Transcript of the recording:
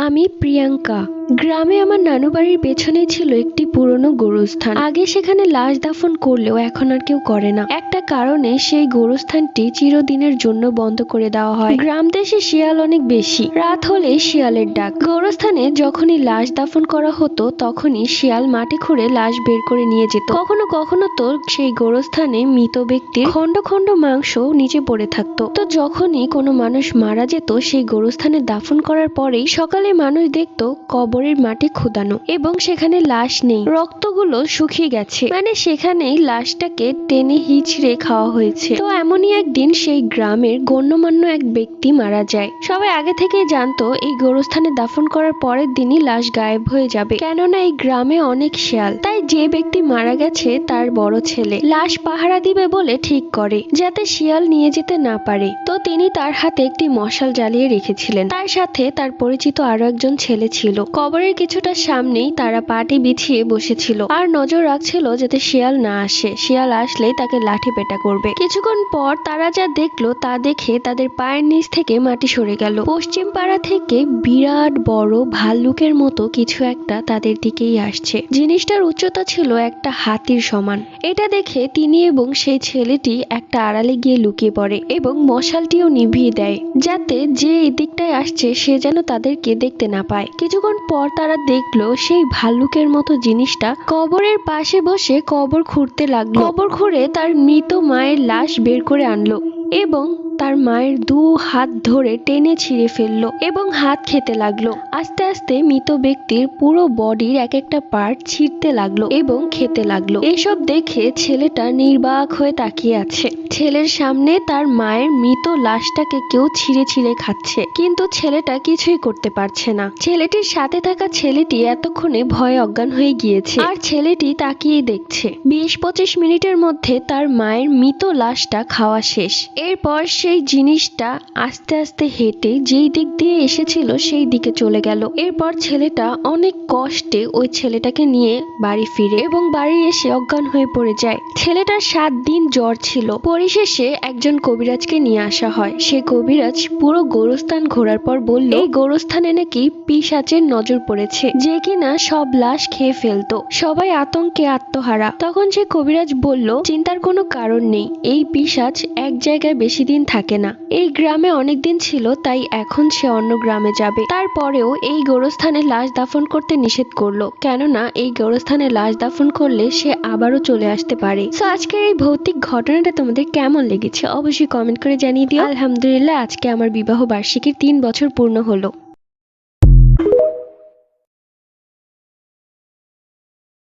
আমি প্রিয়াঙ্কা। গ্রামে আমার নানু বাড়ির পেছনেই ছিল একটি পুরনো গোরস্থান। আগে সেখানে লাশ দাফন করলেও এখন আর কেউ করে না। একটা কারণে সেই গোরস্থানটি চিরদিনের জন্য বন্ধ করে দেওয়া হয়। গ্রাম দেশে শিয়াল অনেক বেশি, রাত হলে শিয়ালের ডাক। গোরস্থানে যখনই লাশ দাফন করা হতো তখনই শিয়াল মাটি খুঁড়ে লাশ বের করে নিয়ে যেত। কখনো কখনো তো সেই গোরস্থানে মৃত ব্যক্তির খন্ড খন্ড মাংস নিচে পড়ে থাকতো। তো যখনই কোনো মানুষ মারা যেত সেই গোরস্থানে দাফন করার পরেই সকালে মানুষ দেখতো কবরের মাটি খোদানো এবং সেখানে লাশ নেই, রক্তগুলো শুকিয়ে গেছে, মানে সেখানেই লাশটাকে টেনে হিচড়ে খাওয়া হয়েছে। তো এমনই একদিন সেই গ্রামের গণ্যমান্য এক ব্যক্তি মারা যায়। সবাই আগে থেকেই জানতো এই গোরস্থানে দাফন করার পরের দিনই লাশ গায়েব হয়ে যাবে, কেননা এই গ্রামে অনেক শিয়াল। তাই যে ব্যক্তি মারা গেছে তার বড় ছেলে লাশ পাহারা দিবে বলে ঠিক করে, যাতে শিয়াল নিয়ে যেতে না পারে। তো তিনি তার হাতে একটি মশাল জ্বালিয়ে রেখেছিলেন। তার সাথে তার পরিচিত আরো একজন ছেলে ছিল। কবরের কিছুটা সামনেই তারা পাটি বিছিয়ে বসেছিল আর নজর রাখছিল যাতে শিয়াল না আসে। শিয়াল আসলেই তাকে লাঠি পেটা করবে। কিছুক্ষণ পর তারা যা দেখলো তা দেখে তাদের পায়ের নিচ থেকে মাটি সরে গেল। পশ্চিম পাড়া থেকে বিরাট বড় ভাল্লুকের মতো কিছু একটা তাদের দিকেই আসছে। জিনিসটার উচ্চতা ছিল একটা হাতির সমান। এটা দেখে তিনি এবং সেই ছেলেটি একটা আড়ালে গিয়ে লুকিয়ে পড়ে এবং মশালটিও নিভিয়ে দেয়, যাতে যে এই দিকটায় আসছে সে যেন তাদেরকে দেখতে না পায়। কিছুক্ষণ পর তারা দেখলো সেই ভাল্লুকের মতো জিনিসটা কবরের পাশে বসে কবর খুঁড়তে লাগলো। কবর খুঁড়ে তার মৃত মায়ের লাশ বের করে আনলো এবং তার মায়ের দু হাত ধরে টেনে ছিঁড়ে ফেললো এবং হাত খেতে লাগলো। আস্তে আস্তে মৃত ব্যক্তির পুরো বডির এক একটা পার্ট ছিঁড়তে লাগলো এবং খেতে লাগলো। এসব দেখে ছেলেটা নির্বাক হয়ে তাকিয়ে আছে। ছেলের সামনে তার মায়ের মৃত লাশটাকে কেউ ছিঁড়ে ছিঁড়ে খাচ্ছে, কিন্তু ছেলেটা কিছুই করতে পারছে না। ছেলেটির সাথে থাকা ছেলেটি এতক্ষণে ভয়ে অজ্ঞান হয়ে গিয়েছে আর ছেলেটি তাকিয়ে দেখছে। 20-25 মিনিটের মধ্যে তার মায়ের মৃত লাশটা খাওয়া শেষ। এরপর সেই জিনিসটা আস্তে আস্তে হেঁটে যেই দিক দিয়ে এসেছিল সেই দিকে চলে গেল। এরপর ছেলেটা অনেক কষ্টে ওই ছেলেটাকে নিয়ে বাড়ি ফিরে এবং বাড়ি এসে অজ্ঞান হয়ে পড়ে যায়। ছেলেটার 7 দিন জ্বর ছিল। পরিশেষে একজন কবিরাজকে নিয়ে আসা হয়। সে কবিরাজ পুরো গোরস্থান ঘোরার পর বলল এই গোরস্থানে নাকি পিশাচের নজর পড়েছে, যে কিনা সব লাশ খেয়ে ফেলতো। সবাই আতঙ্কে আত্মহারা। তখন সে কবিরাজ বলল চিন্তার কোনো কারণ নেই, এই পিশাচ এক জায়গায় বেশি দিন থাকে না। এই গ্রামে অনেকদিন ছিল, তাই এখন সে অন্য গ্রামে যাবে। তারপরেও এই গোরস্থানে লাশ দাফন করতে নিষেধ করলো, কেননা এই গোরস্থানে লাশ দাফন করলে সে আবারও চলে আসতে পারে। তো আজকের এই ভৌতিক ঘটনাটা তোমাদের কেমন লেগেছে অবশ্যই কমেন্ট করে জানিয়ে দিও। আলহামদুলিল্লাহ, আজকে আমার বিবাহ বার্ষিকীর 3 বছর পূর্ণ হলো।